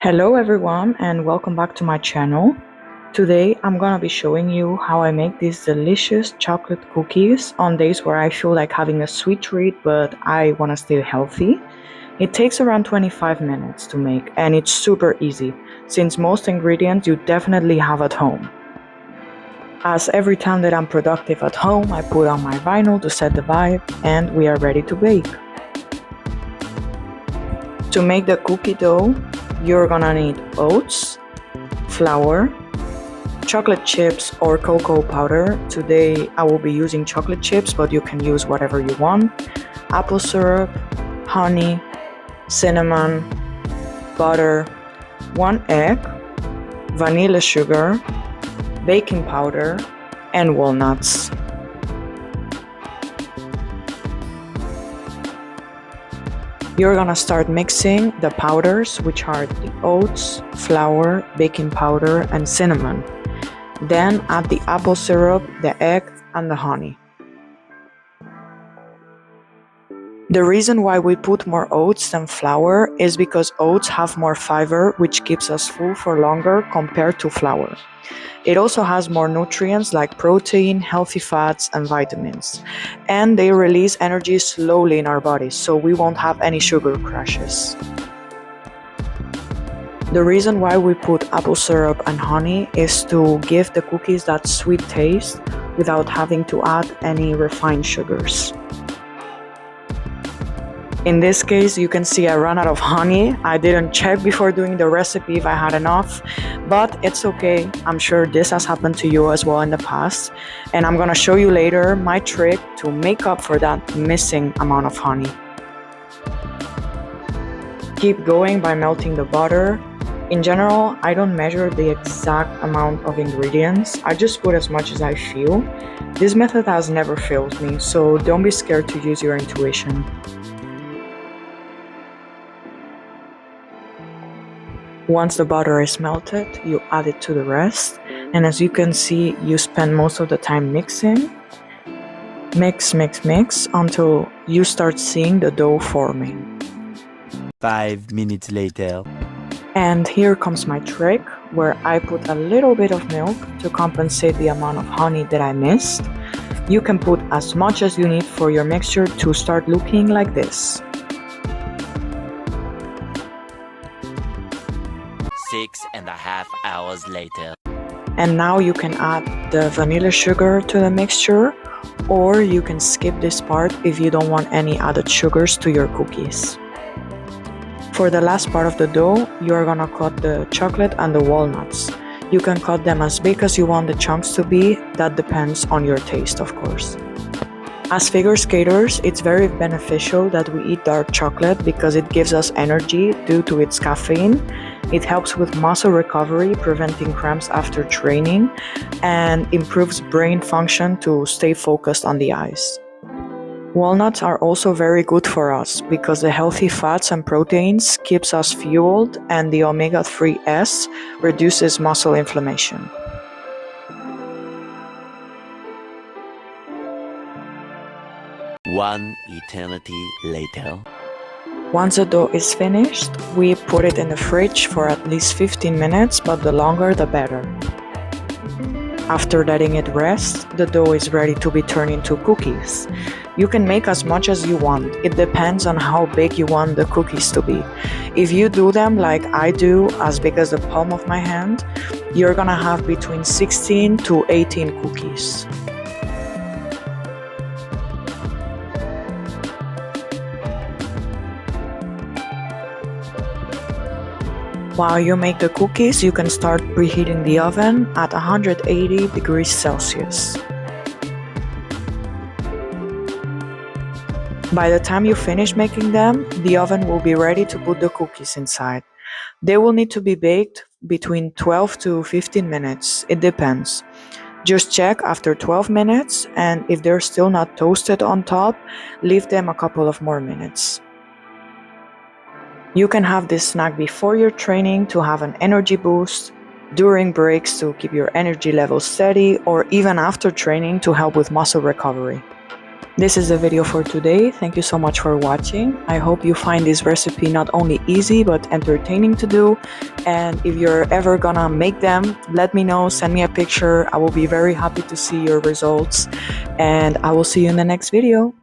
Hello everyone and welcome back to my channel. Today I'm gonna be showing you how I make these delicious chocolate cookies on days where I feel like having a sweet treat but I wanna stay healthy. It takes around 25 minutes to make and it's super easy since most ingredients you definitely have at home. As every time that I'm productive at home, I put on my vinyl to set the vibe and we are ready to bake. To make the cookie dough, you're gonna need oats, flour, chocolate chips or cocoa powder. Today I will be using chocolate chips, but you can use whatever you want, apple syrup, honey, cinnamon, butter, 1 egg, vanilla sugar, baking powder, and walnuts. You're gonna start mixing the powders, which are the oats, flour, baking powder, and cinnamon. Then add the apple syrup, the egg, and the honey. The reason why we put more oats than flour is because oats have more fiber, which keeps us full for longer compared to flour. It also has more nutrients like protein, healthy fats, and vitamins. And they release energy slowly in our bodies, so we won't have any sugar crashes. The reason why we put apple syrup and honey is to give the cookies that sweet taste without having to add any refined sugars. In this case, you can see I ran out of honey. I didn't check before doing the recipe if I had enough, but it's okay. I'm sure this has happened to you as well in the past. And I'm gonna show you later my trick to make up for that missing amount of honey. Keep going by melting the butter. In general, I don't measure the exact amount of ingredients. I just put as much as I feel. This method has never failed me, so don't be scared to use your intuition. Once the butter is melted, you add it to the rest, and as you can see, you spend most of the time mixing. Mix, mix, mix until you start seeing the dough forming. 5 minutes later. And here comes my trick, where I put a little bit of milk to compensate the amount of honey that I missed. You can put as much as you need for your mixture to start looking like this. 6.5 hours later. And now you can add the vanilla sugar to the mixture, or you can skip this part if you don't want any added sugars to your cookies. For the last part of the dough, you are gonna cut the chocolate and the walnuts. You can cut them as big as you want the chunks to be. That depends on your taste, of course. As figure skaters, it's very beneficial that we eat dark chocolate because it gives us energy due to its caffeine. It helps with muscle recovery, preventing cramps after training, and improves brain function to stay focused on the ice. Walnuts are also very good for us because the healthy fats and proteins keeps us fueled, and the omega-3s reduces muscle inflammation. One eternity later. Once the dough is finished, we put it in the fridge for at least 15 minutes, but the longer the better. After letting it rest, the dough is ready to be turned into cookies. You can make as much as you want. It depends on how big you want the cookies to be. If you do them like I do, as big as the palm of my hand, you're gonna have between 16 to 18 cookies. While you make the cookies, you can start preheating the oven at 180 degrees Celsius. By the time you finish making them, the oven will be ready to put the cookies inside. They will need to be baked between 12 to 15 minutes, it depends. Just check after 12 minutes, and if they're still not toasted on top, leave them a couple of more minutes. You can have this snack before your training to have an energy boost, during breaks to keep your energy level steady, or even after training to help with muscle recovery. This is the video for today. Thank you so much for watching. I hope you find this recipe not only easy but entertaining to do. And if you're ever gonna make them, let me know, send me a picture. I will be very happy to see your results. And I will see you in the next video.